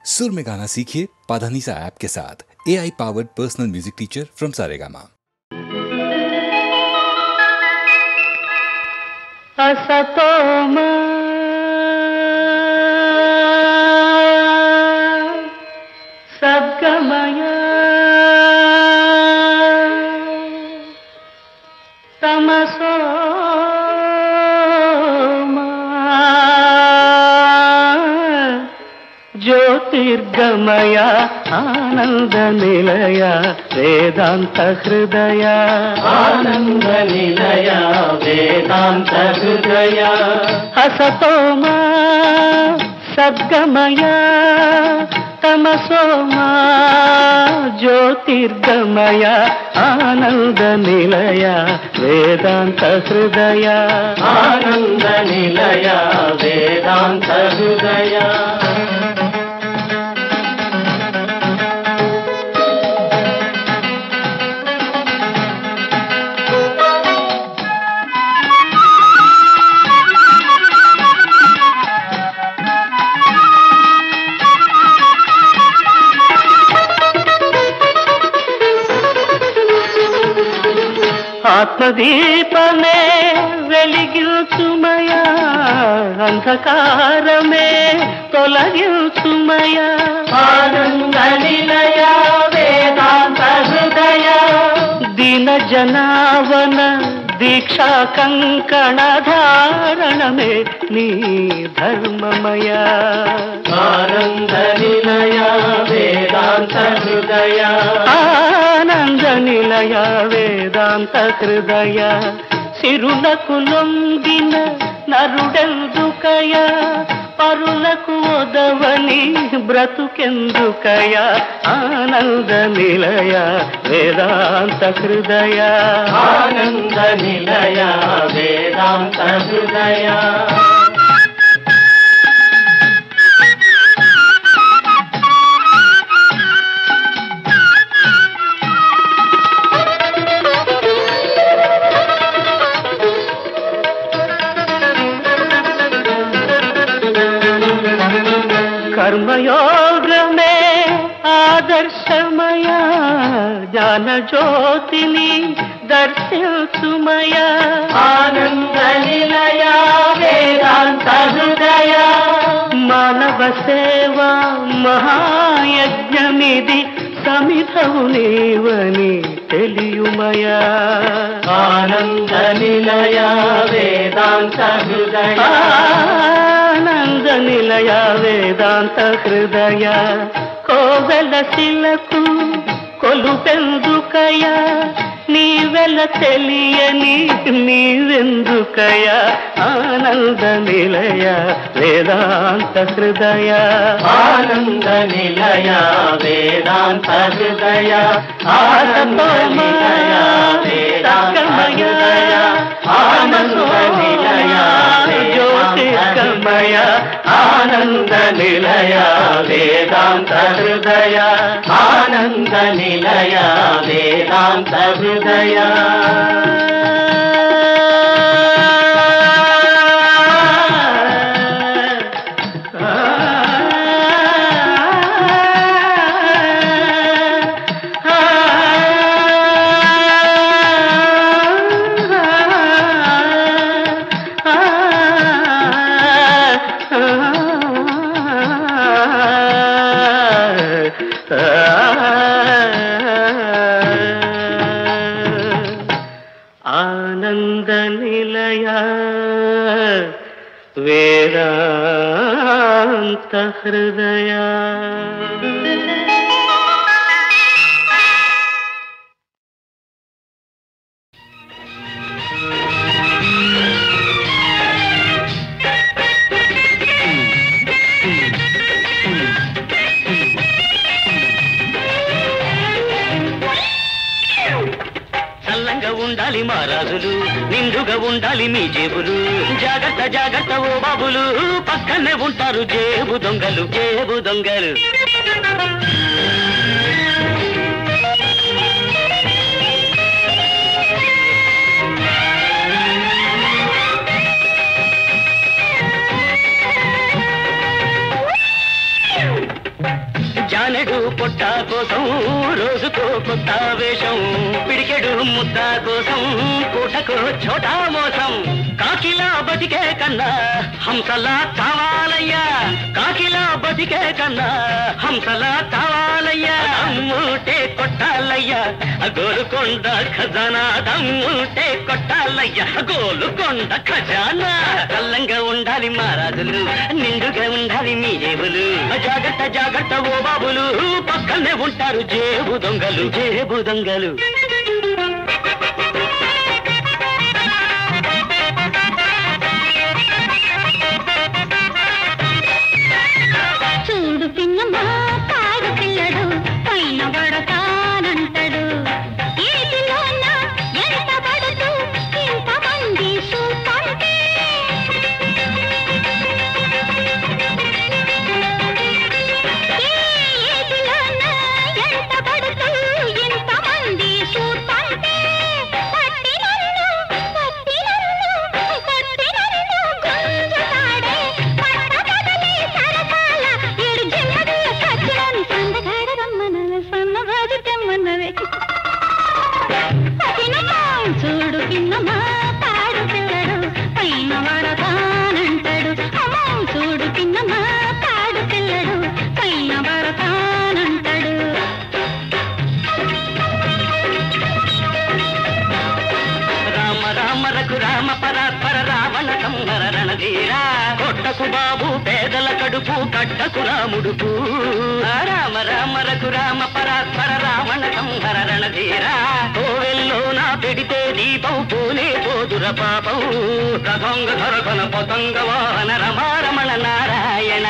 सुर में गाना सीखिए पाधानीसा ऐप के साथ। AI powered personal music teacher from Saregama. असतोमा सद्गमय तमसोमा ज्योतिर्गमय आनंद निलय वेदांत हृदय आनंद निलय वेदांत हृदय असतोमा सद्गमय तमसोमा ज्योतिर्गमय आनंद निलय वेदांत हृदय आनंद निलय वेदांत हृदय ఆత్మదీపమే వెలిగించుమయ అంధకారమే తొలగించుమయ ఆనంద నిలయ వేదాంత హృదయ దీన జనావన దీక్షా కంకణ ధారణమే నీ ధర్మమయ ఆనంద నిలయ వేదాంత హృదయ ఆనంద నిలయ వేదాంత హృదయ సిరులకు లొంగిన నరుడెందుకయ పరులకు ఒదవని బ్రతుకెందుకయ ఆనంద నిలయ వేదాంత హృదయ ఆనంద నిలయ వేదాంత హృదయ कर्मयोगमे आदर्शमय ज्ञान ज्योतिनि दर्शिंचुमय आनंद निलय वेदांत हृदय मानव सेवा महायज्ञमिदि समिधौ नीवनि తెలియుమయ आनंद निलय वेदांत हृदय ఆనంద నిలయ వేదాంత హృదయ కోవెల శిలకు కొలుపెందుకయ నీవెల తెలియని నీవెందుకయ ఆనంద నిలయ వేదాంత హృదయ ఆనంద నిలయ వేదాంత హృదయ ఆనంద నిలయ వేదాంత హృదయ ఆనంద నిలయ జ్యోతిర్గమయ ఆనంద నిలయ వేదాంత హృదయ ఆనంద నిలయ వేదాంత హృదయ ఆనంద నిలయ వేదాంత హృదయ ఉండాలి మా రాజులు, నిండుగా ఉండాలి మీ జేబులు. జాగ్రత్త జాగ్రత్త ఓ బాబులు, పక్కనే ఉంటారు జేబు దొంగలు, జేబు దొంగలు. జానెడు పొట్ట కోసం రోజుకో కొత్త వేషం, పిడికెడు ముద్ద కోసం పూటకో చోటా మోసం. కాకిలా బతికే కన్నా హంసలా కావాలయ్యా, కాకిలా బతికే కన్నా హంసలా కావాలయ్యా. దమ్ముంటే కొట్టాలయ్యా గోలుకొండ ఖజానా, దమ్ముంటే కొట్టాలయ్యా గోలుకొండ ఖజానా. చల్లంగా ఉండాలి మహారాజులు, నిండుగా ఉండాలి మీ జేబులు. జాగ్రత్త జాగ్రత్త ఓ బాబులు, పక్కనే ఉంటారు జేబు దొంగలు, జేబు దొంగలు. చూడు పిన్నమ్మా తాడు పిల్లడు పైన పడతానంటాడు, ఏటిలోన ఎంత పడుతూ ఇంతమంది చూపంటే. ఏటిలోన ఎంత పడుతూ ఇంతమంది చూపంటే. పట్టి నన్ను గుంజుతాడే పట్ట కదలే సరసాల ఏడు జన్మదుల సజ్జలోని సందగాడ రమ్మనవే సన్నగాజు తెమ్మన్నవే. చూడు పిన్నమా తాడు పిల్లడు పైన పడతానంటాడు, అమ్మో చూడు పిన్నమా తాడు పిల్లడు పైన పడతానంటాడు. రామ రామ రఘురామ పరాత్పర రావణ సంహర రణధీరా, కొట్టకు బాబు పేదల కడుపు కట్టకు రాముడుపు. రామ రామ రఘురామ పరాత్పర రావణ సంహర రణధీరా, కోవెల్లో నా పెడితే దీపం పూనే పోదుర పాపం. రథంగ ధరకన పతంగ వాహన రమారమణ నారాయణ,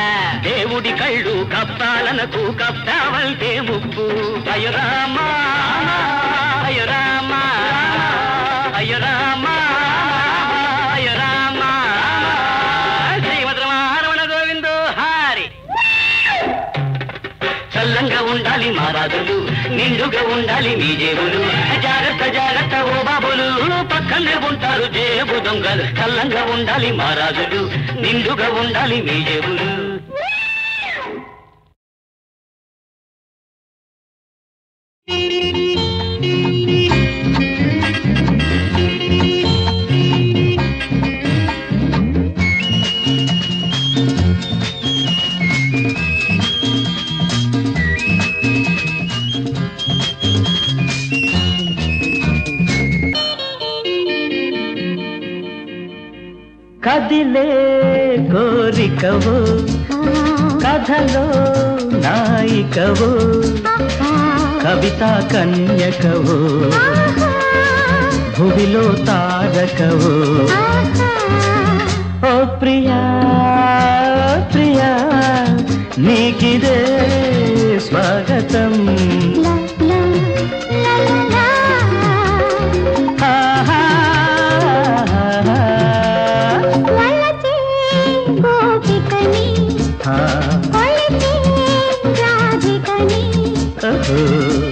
దేవుడి కళ్ళు కప్పాలనకు కప్పావల్తే ముప్పు. అయ రామ అయ రామ అయ రామ అయ రామ. శ్రీమద్ రమణ గోవిందో హారి. చల్లంగా ఉండాలి మహారాజులు, నిండుగా ఉండాలి మీ జేబులు. జాగ్రత్త జాగ్రత్త ఓ బాబులు, పక్కనే ఉంటారు జేబు దొంగలు. చల్లంగా ఉండాలి మహారాజులు, నిండుగా ఉండాలి మీ జేబులు. కదిలే కోరికవో కథలో నాయికవో, కవితా కన్యకవో భువిలో తారకవో. ఓ ప్రియా ప్రియా నీకిదే స్వాగతం.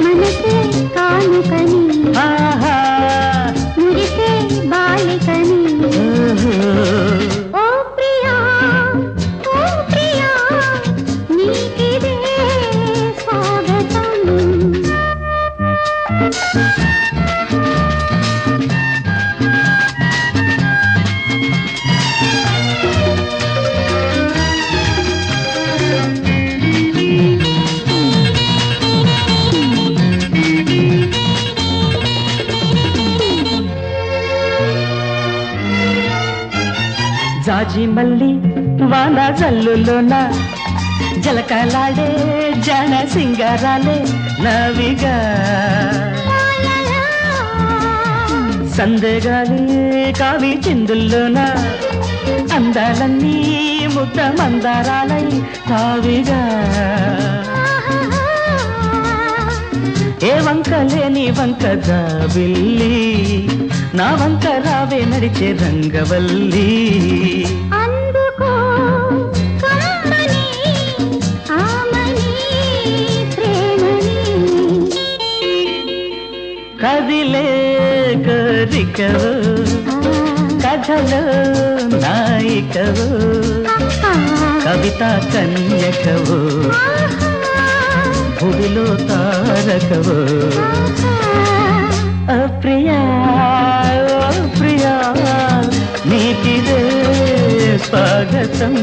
మనసే కానుకని మురిసే బాలికని. ఓ ప్రియా నీకిదే స్వాగతం. జాజి మల్లి వాన జల్లులోన జలకలాడే జన సింగారాలే నవిగా. సందెగాలి కావి చిందుల్లోన అందాలన్నీ ముద్ద మందారాలై తావిగా. ఏ వంక లేని వంక జాబిల్లి, నా వంక రావే నడిచే రంగవల్లి. అందుకో కమ్మని ఆమని ప్రేమని. కదిలే కోరికవో కథలో నాయికవో. కవిత కన్యకవో భువిలో తారకవో ప్రియా ప్రియా నీకిదే స్వాగతం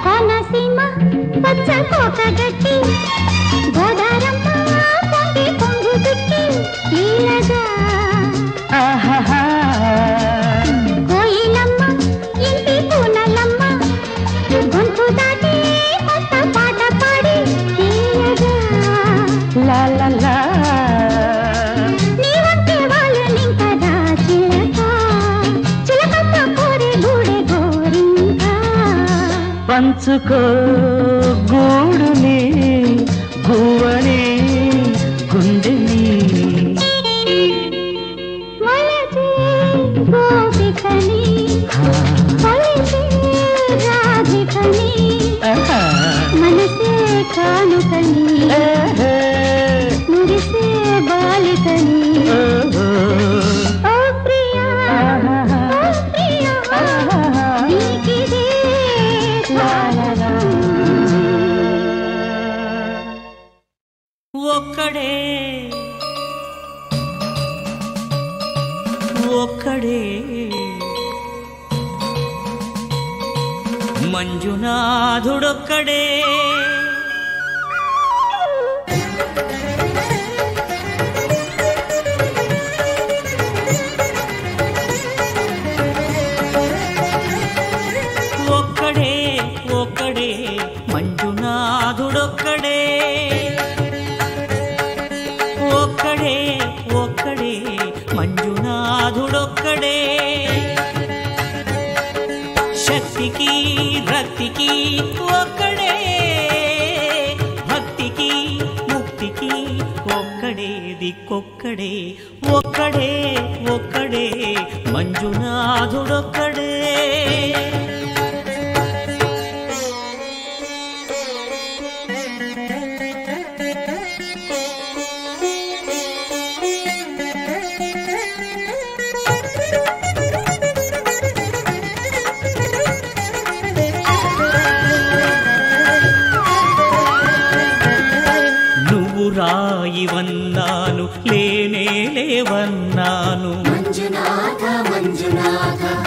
కోనసీమ పచ్చ కోకగట్టి గోదారమ్మ పొంగి పొంగు దుట్టి లీలగా ఆహాహా కోయిలమ్మ ఇంటి పూనలమ్మ గొంతు దాటి కొత్త పాట పాడి తీయగా లా లా లా నీ వంటి వాళ్ళనింకదా చిలక చిలకమ్మ కోరి గూడే గోరింక పంచుకో గూడుని గువ్వని గుండెని మలచే గోపికని కొలిచే రాధికని ఆహా మనసే కానుకని మురిసే బాలికని ఓ ప్రియా ఓ ప్రియా నీకిదే స్వాగతం ఒక్కడే ఒక్కడే మంజునాథుడొక్కడే ఒక్కడే ఒక్కడే మంజునాథుడొక్కడే ఒక్కడే ఒక్కడే మంజునాథుడొక్కడే శక్తికి రక్తికి ఒక్కడే భక్తికి ముక్తికి ఒక్కడే దిక్కొక్కడే ఒక్కడే ఒక్కడే మంజునాథుడొక్కడే రాయివన్నాను లేనే లేవన్నాను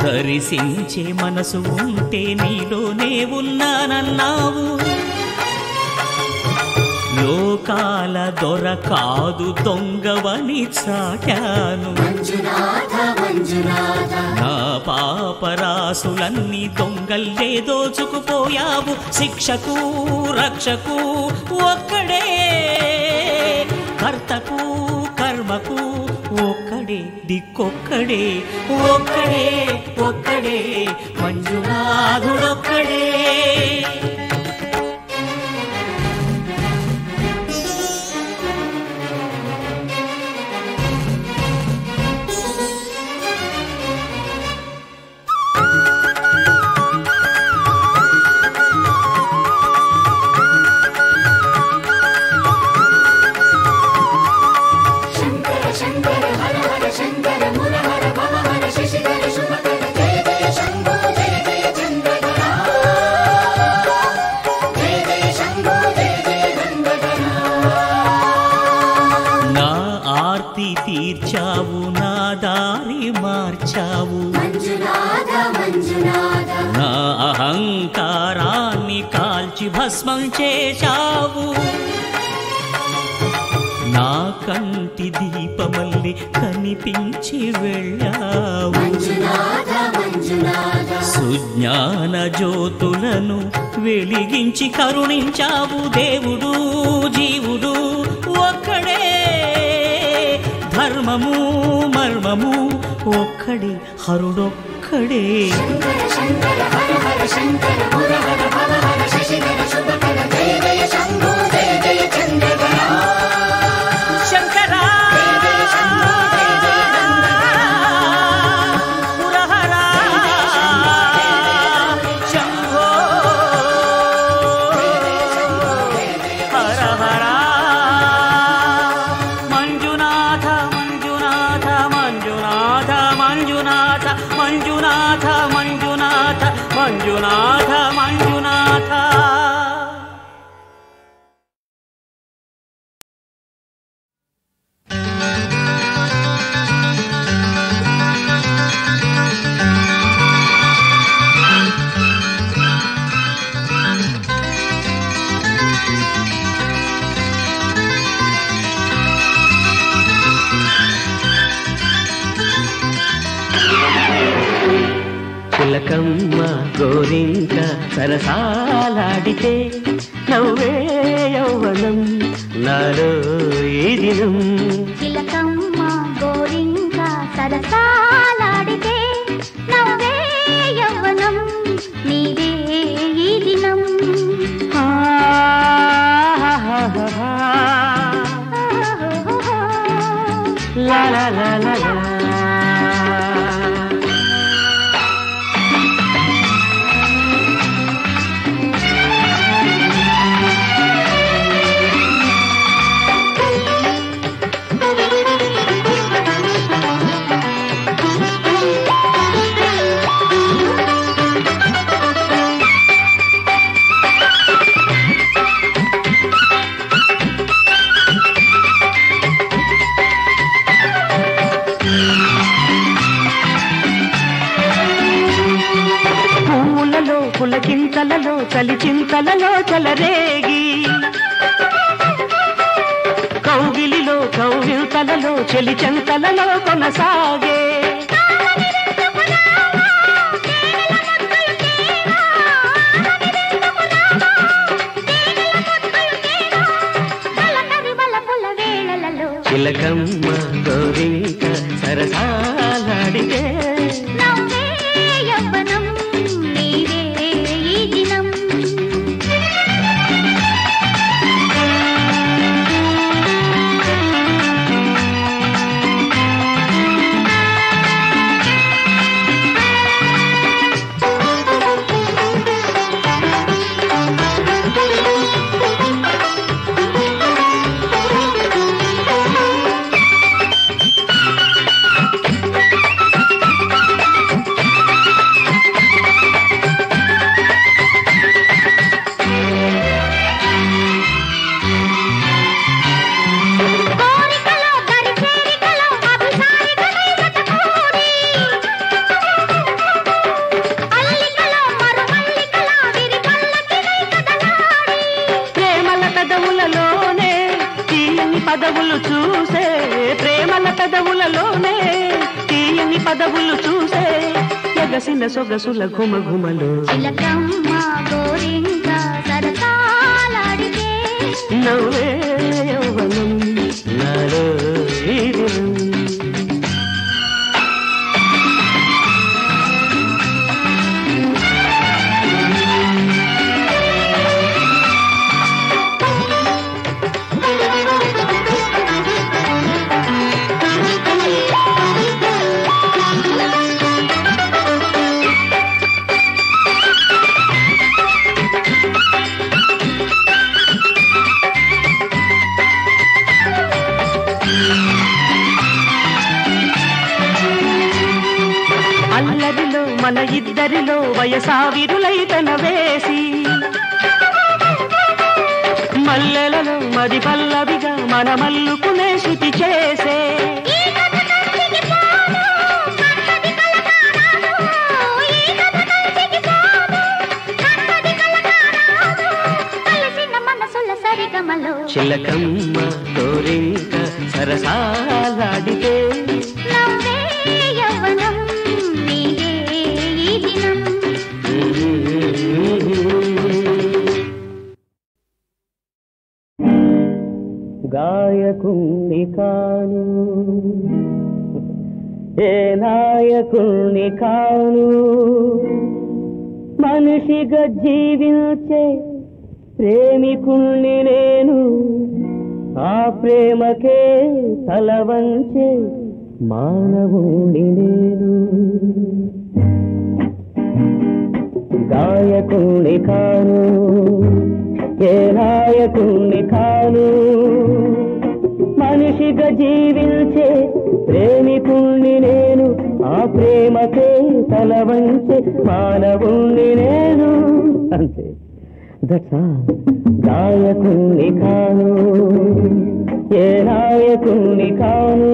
దర్శించే మనసు ఉంటే నీలోనే ఉన్నానన్నావు లోకాల దొర కాదు దొంగవని చాటాను నా పాపరాసులన్నీ దొంగల్లే దోచుకుపోయావు శిక్షకు రక్షకు ఒక్కడే కర్తకు కర్మకు ఒక్కడే దిక్కొక్కడే ఒక్కడే ఒక్కడే మంజునాథుడొక్కడే తీర్చావు నా దారి మార్చావు నా అహంకారాన్ని కాల్చి భస్మం చేశావు నా కంటి దీపమల్లి కనిపించి వెళ్ళావు సుజ్ఞాన జ్యోతులను వెలిగించి కరుణించావు దేవుడు జీవుడు ఒక్కడే ధర్మము మర్మము ఒక్కడే హరుడొక్కడే శంకర మంజునాథ మంజునాథ మంజునాథ మంజునాథ మంజునాథ మంజునాథ మంజునాథ మంజునాథ. చిలకమ్మ గోరింక సరసాలాడితే నవ్వే యౌవనం నాలో ఈ దినం. చిలకమ్మ గోరింక సరసాలాడితే నవ్వే యౌవనం నీదే ఈ దినం. లా లా లా లా లా. పులకింతలలో చలి చింతలలో చలరేగి కౌగిలిలో కౌగిల్తలలో చెలి చెంతలలో కొనసాగే. చిలకమ్మ గోరింక సరసాలాడితే నవ్వే యవ్వనం నీదే ఈ దినం. పదవులు చూసే ప్రేమల పదవులలోనే తీయని పదవులు చూసే ఎగసిన సొగసుల ఘుమఘుమలు. చిలకమ్మ గోరింక సరసాలాడితే నవ్వే యౌవనం నాలో ఈ దినం. అల్లరిలో మన ఇద్దరిలో వయసావిరులై తన వేసి మల్లెలలో మది పల్లవిగా మన మల్లుకునే శృతి చేసే. చిలకమ్మ గోరింక సరసాలాడితే నవ్వే యవ్వనం నీదే ఈ దినం. గాయకుణ్ణి కాను ఏ నాయకుణ్ణి కాను మనిషిగా జీవించే ప్రేమికుణ్ణి నేను ఆ ప్రేమకే తల వంచే మానవుణ్ణి నేను. గాయకుణ్ణి కాను ఏ నాయకుణ్ణి కాను మనిషిగా జీవించే ప్రేమికుణ్ణి నేను, ఆ ప్రేమకే తల వంచే మానవుణ్ణి నేను. అంతే. దట్స్ గాయకుణ్ణి కాను, ఏ నాయకుణ్ణి కాను.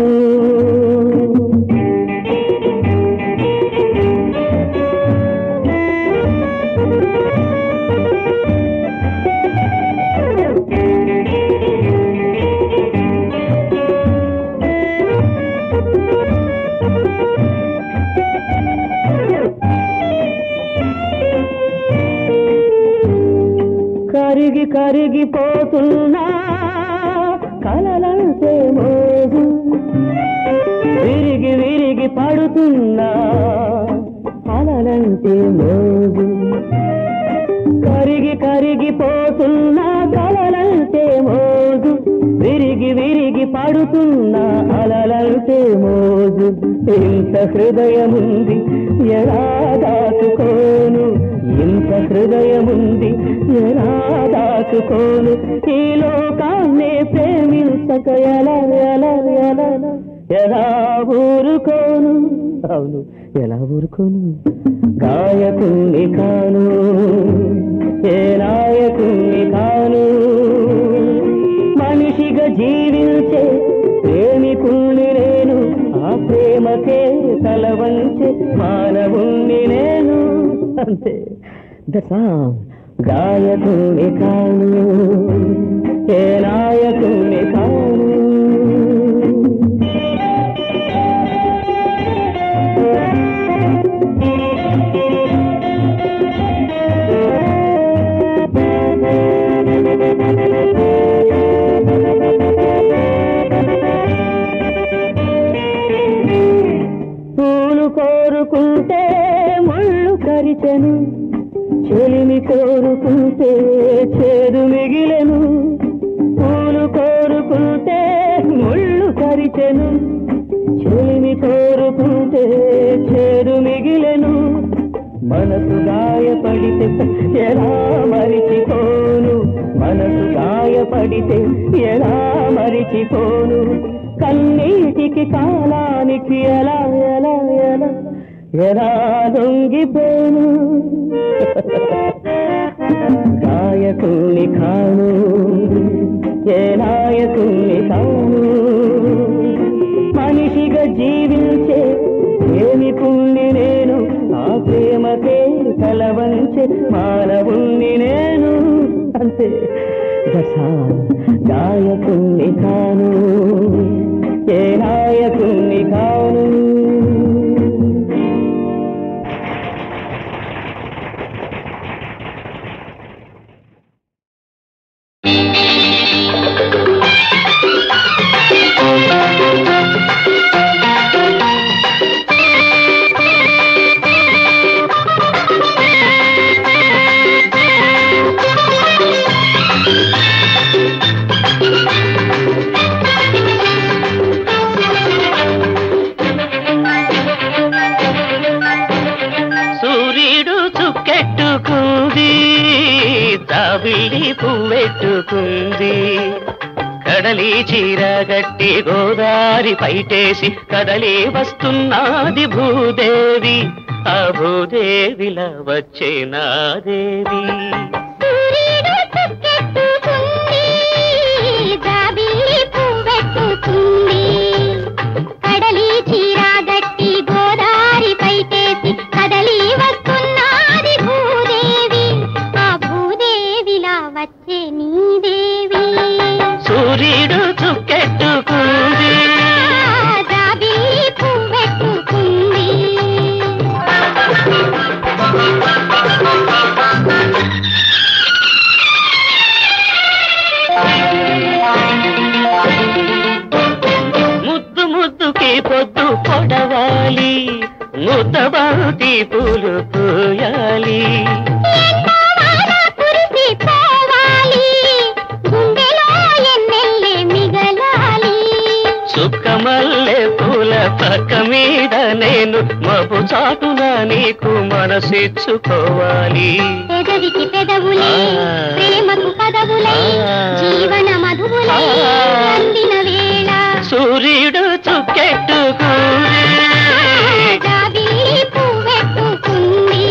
కరిగి కరిగిపోతున్నా కలలంటే మోజు, విరిగి విరిగి పడుతున్నా అలలంటే మోజు. కరిగి కరిగిపోతున్నా కలలంటే మోజు, విరిగి విరిగి పడుతున్నా అలలంటే మోజు. ఇంత హృదయముంది ఎలా దాచుకోను, ఇంత హృదయముంది ఎలా దాచుకోను. ఈ లోకాన్నే ప్రేమించక ఎలా ఎలా ఎలా ఎలా ఊరుకోను. అవును, ఎలా ఊరుకోను. గాయకుణ్ణి కాను, ఏ నాయకుణ్ణి కాను. మనిషిగా జీవించే ప్రేమికుణ్ణి నేను, ఆ ప్రేమకే తల వంచే మానవుణ్ణి నేను. అంతే. దశా గాయకుణ్ణి కాను, ఏ నాయకుణ్ణి కాను. పూలు కోరుకుంటే ముళ్ళు కరిచెను, చెలిమి కోరుకుంటే చేదు మిగిలెను. పూలు కోరుకుంటే ముళ్ళు కరిచెను, చెలిమి కోరుకుంటే చేదు మిగిలెను. మనసు గాయపడితే ఎలా మరిచిపోను, మనసు గాయపడితే ఎలా మరిచిపోను. కన్నీటికి కాలానికి ఎలా ఎలా ఎలా ఎలా లొంగిపోను. గాయకుణ్ణి కాను, ఏ నాయకుణ్ణి కాను. మనిషిగా జీవించే ప్రేమికుణ్ణి నేను, ఆ ప్రేమకే తల వంచే మానవుణ్ణి నేను. అంతే. దశా గాయకుణ్ణి కాను, ఏ నాయకుణ్ణి కాను. జాబిల్లి పువ్వెట్టుకుంది, కడలి చీర గట్టి గోదారి పైటేసి కదలి వస్తున్నాది భూదేవి. ఆ భూదేవిలా వచ్చే నాదేవి. కడలి చీర గట్టి గోదారి పైటేసి కదలి వస్తున్నాది భూదేవి. ఆ భూదేవిలా వచ్చే నీదేవి. సూర్యుడు చుక్కెట్టుకుంది, జాబిల్లి పువ్వెట్టుకుంది. ముద్దు ముద్దుకి పొద్దు పొడవాలి, ముద్దబాటి పూలు పూయాలి. చుక్కమల్లె పూల పక్క మీద నేను మబ్బు చాటున నీకు మనసిచ్చుకోవాలి. పెదవికి పెదవులే ప్రేమకు పదవులై జీవన మధువులై అందిన వేళ సూర్యుడు చుక్కెట్టుకుంది జాబిల్లి పువ్వెట్టుకుంది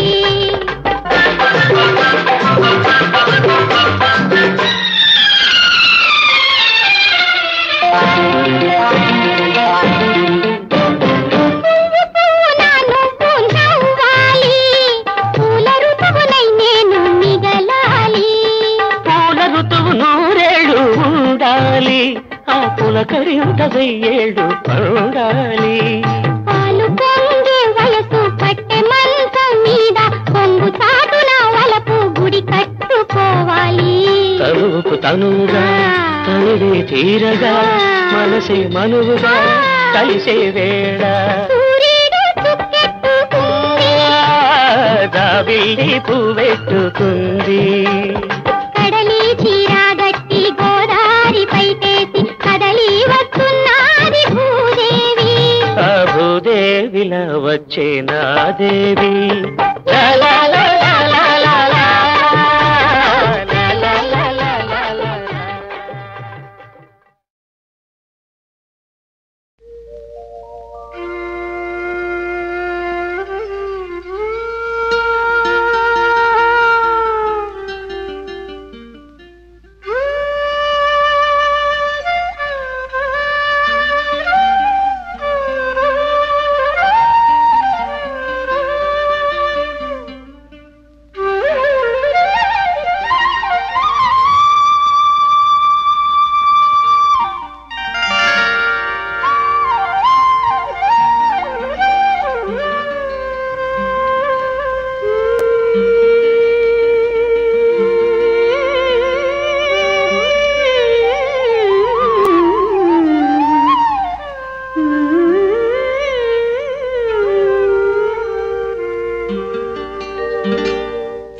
పులకరింత వెయ్యేళ్ళు పరుడాలి పాలు పొంగే వయసు పట్టె మంచం మీద పొంగు చాటున వలపు గుడి కట్టుకోవాలి తనుకు తనుగా తనివి తీరగా మనసే మనువుగా కలిసే వేళ సూర్యుడు చుక్కెట్టుకుంది జాబిల్లి పువ్వెట్టుకుంది కడలి చీరాగట్టి గోదారి పైటేసి కదలి వస్తున్నాది భూదేవి ఆ భూదేవిలా వచ్చే నా దేవి లా లా లా లా లా లా లా. లా లా లా లా లా లా.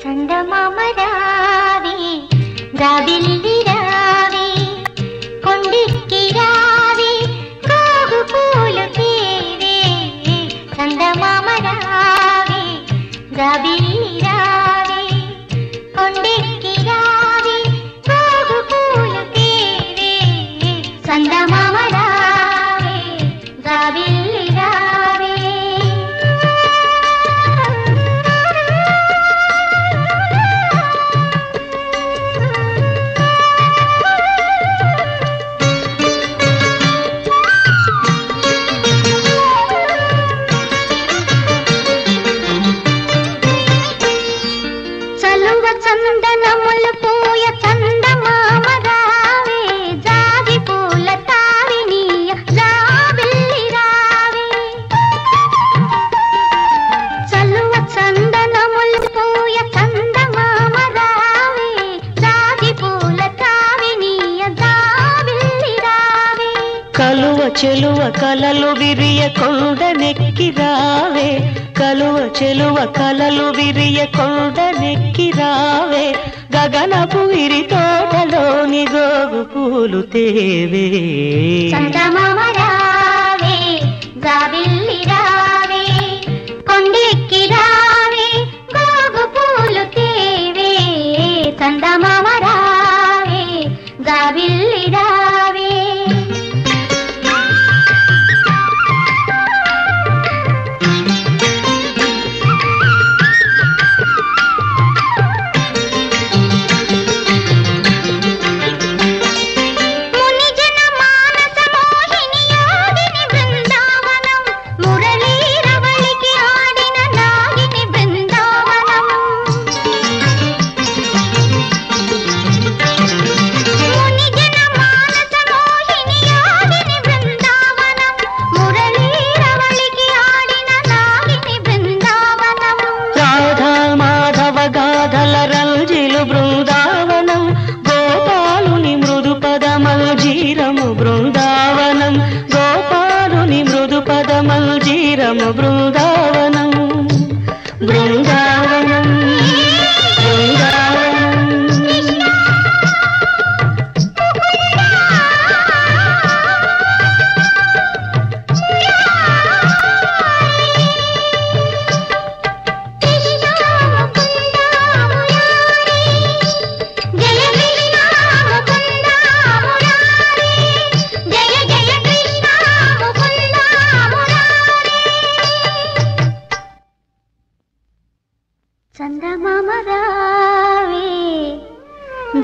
చందమామ రావే జాబిల్లి రావే కొండెక్కి రావే కాగు పూలు తేవే చందమామ రావే జాబిల్లి రావే కొండెక్కి రావే కాగు పూలు తేవే చందమామ రావే జాబిల్లి రావే చలువ చందనములు పూయ చందమామ రావే జాజి పూల తావినీయ జాబిల్లి రావే చలువ చందనములు పూయ చందమామ రావే జాజి పూల తావినీయ జాబిల్లి రావే కలువ చెలువ కలలు విరియ కొండనెక్కి రావే కలువ చెలువ కలలు విరియ కొండనెక్కి రావే గగనపు విరి తోటలోని గోగు పూలు తేవే చందమామ రావే జాబిల్లి రావే కొండెక్కి రావే గోగు పూలు తేవే చందమామ రావే జాబిల్లి రావే మునిజన మానస మోహిని యోగిని బృందావనం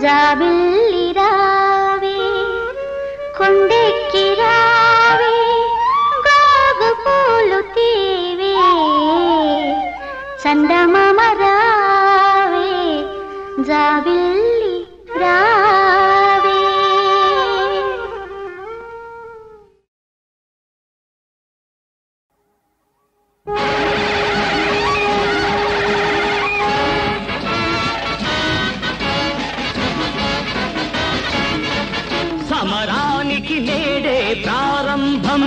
జాబిల్లి రావే కొండెక్కి రావే గోగు పూలు తీవే చందమామ రావే జాబిల్లి రావే. సమరానికి నేడే ప్రారంభం,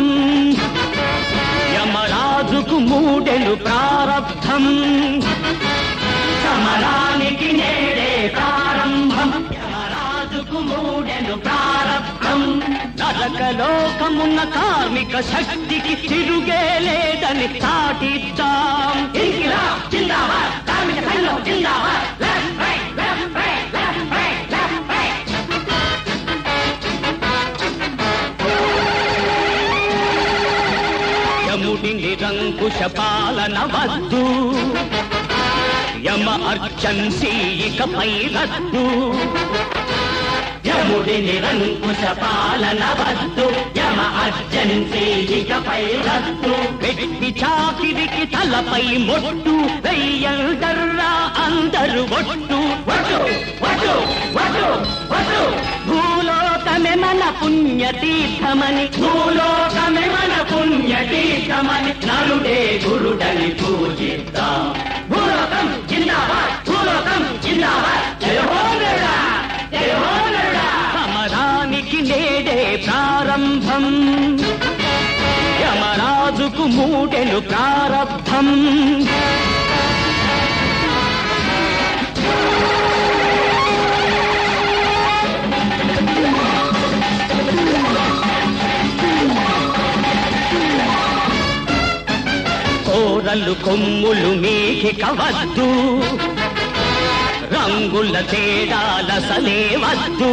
యమరాజుకు మూడెలు ప్రారబ్ధం. సమరానికి నేడే ప్రారంభం, యమరాజుకు మూడెలు ప్రారబ్ధం. నరకలోకమున్న కార్మిక శక్తికి తిరుగే లేదని చాటిద్దాం. ఇంకిలాబ్ జిందాబాద్, కార్మిక సంఘం జిందాబాద్. Left right left right left right left right. యముడి నిరంకుశ పాలన వద్దు, యమ అర్చన్సీ ఇకపై రద్దు. యముడి నిరంకుశ పాలన వద్దు, యమ అర్చన్సీ ఇకపై రద్దు. వెట్టి చాకిరికి తలపై మొట్టు వెయ్యందర్రా అందరు ఒట్టు. వటు వటు వటు వటు. భూలోకమే మన పుణ్యతీర్థమని, భూలోకమే మన పుణ్యతీర్థమని నలుడే గురుడని పూజిద్దాం. భూలోకం జిందాబాద్, భూలోకం జిందాబాద్. జయ హో నరుడా, జయ హో నరుడా. సమరానికి నేడే ప్రారంభం, యమరాజుకు మూడెలు ప్రారబ్ధం. కోరలు కొమ్ములు మీకి కవద్దు, రంగుల తేడాల సలేవద్దు.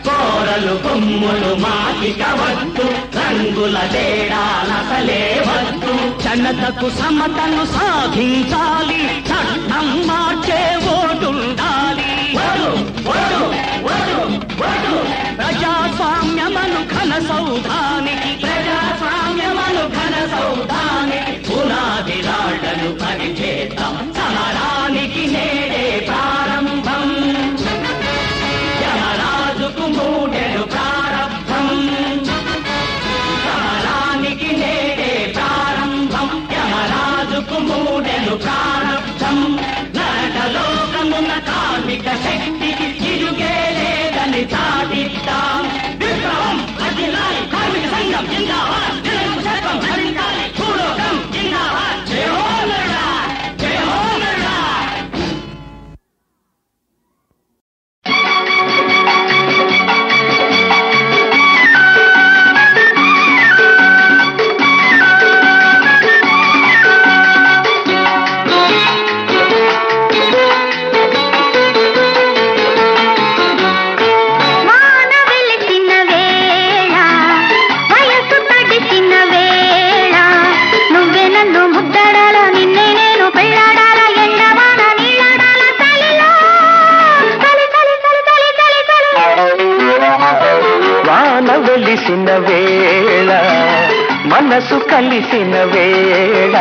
కోరలు కొమ్ములు మాకి కవద్దు, రంగుల తేడాల సలేవద్దు. జనతకు సమతను సాధించాలి, చట్టం మార్చే ఓటుండాలి. ప్రజాస్వామ్యమను ఘన సౌధానికి, ప్రజాస్వామ్యమను ఘన సౌధానికి పునాది రాళ్లను పరిచేద్దాం. సమరానికి నేడే ప్రారంభం, యమరాజుకు మూడెలు ప్రారబ్ధం. సమరానికి నేడే ప్రారంభం, యమరాజుకు మూడెలు ప్రారబ్ధం. నరకలోకమున్న కార్మిక శక్తికి తిరుగే లేదని చాటిద్దాం. విప్లవం అఖిలాలి, కార్మిక సంఘం జిందాబాద్. నిరంకుశత్వం నశించాలి, భూలోకం జిందాబాద్. జయ హో నరుడా, జయ హో నరుడా. వెలిసిన వేళ, మనసు కలిసిన వేళ,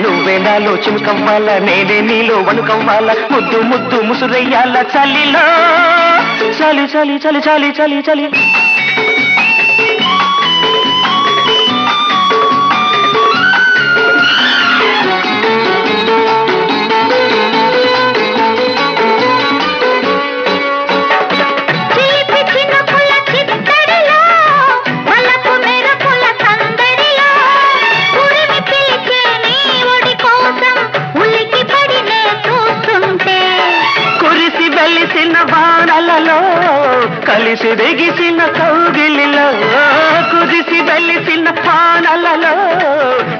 నువ్వే నాలో చిముకవ్వాల, నేనే నీలో వణుకవ్వాల, ముద్దు ముద్దు ముసురయ్యాల చలిలో. చలి చలి చలి చలి చలి చలి. కలిసి దిగిసిన కౌగిలిలో, కుదిసి వెలిసిన పానలలో,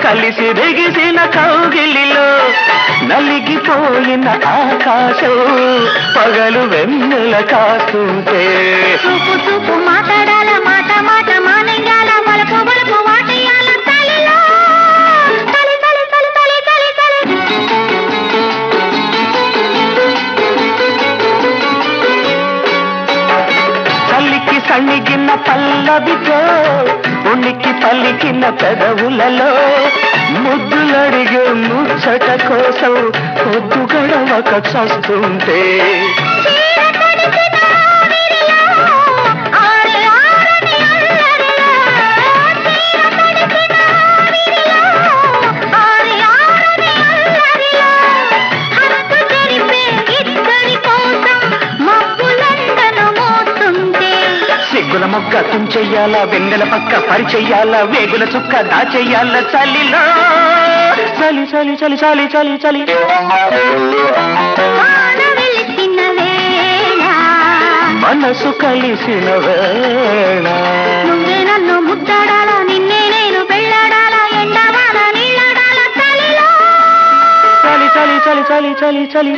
కలిసి దిగిసిన కౌగిలిలో, నలిగిపోయిన ఆకాశం పగలు వెన్నెల కాస్తుంటే. చూపు చూపు మాట్లాడాల, మాట మాట మానేయాల, వలపు వలపు వాటేయాల తలిలో. తలి తలి తలి తలి తలి తలి. పలికిన పెదవులలో ముద్దులడిగే ముచ్చట కోసం పొద్దు గడవక చస్తుంటే సిగ్గుల మొక్క తుంచెయ్యాల వెన్నెల పక్క పరిచెయ్యాల వేగుల చుక్క దాచెయ్యాల చలిలో చలి చలి చలి చలి చలి చలి మనసు కలిసిన వేళ నువ్వే నన్ను ముద్దాడాలా నిన్నే నేను పెళ్ళాడాలా ఎండవాన నీళ్ళాడాలా చలిలో చలి చలి చలి చలి చలి చలి